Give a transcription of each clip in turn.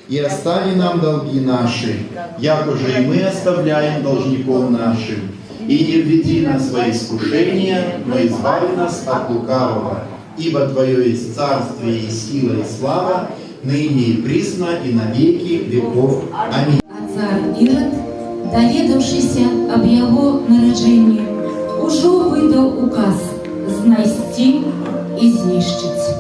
и остави нам долги наши, як уже и мы оставляем должников нашим. И не введи нас во искушение, но избави нас от лукавого. Ибо Твое есть царствие и сила и слава, ныне и присно и на веки веков. Аминь. А цар Ірод, довідавшися об його народженні, уже видав указ знайти і знищити.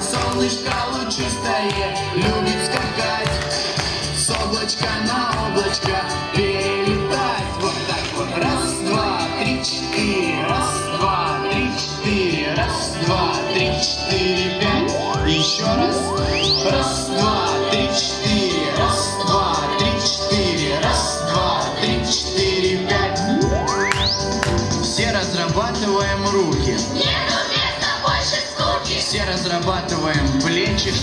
Солнышко лучистое любит скакать, с облачка на облачко перелетать. Вот так вот. Раз, два, три, четыре. Раз, два, три, четыре. Раз, два, три, четыре, пять. Еще раз. Раз, два, три, четыре. Раз, два, три, четыре. Раз, два, три, четыре, пять. Все разрабатываем руки. Нету места больше скуки. Все разрабатываем плечи.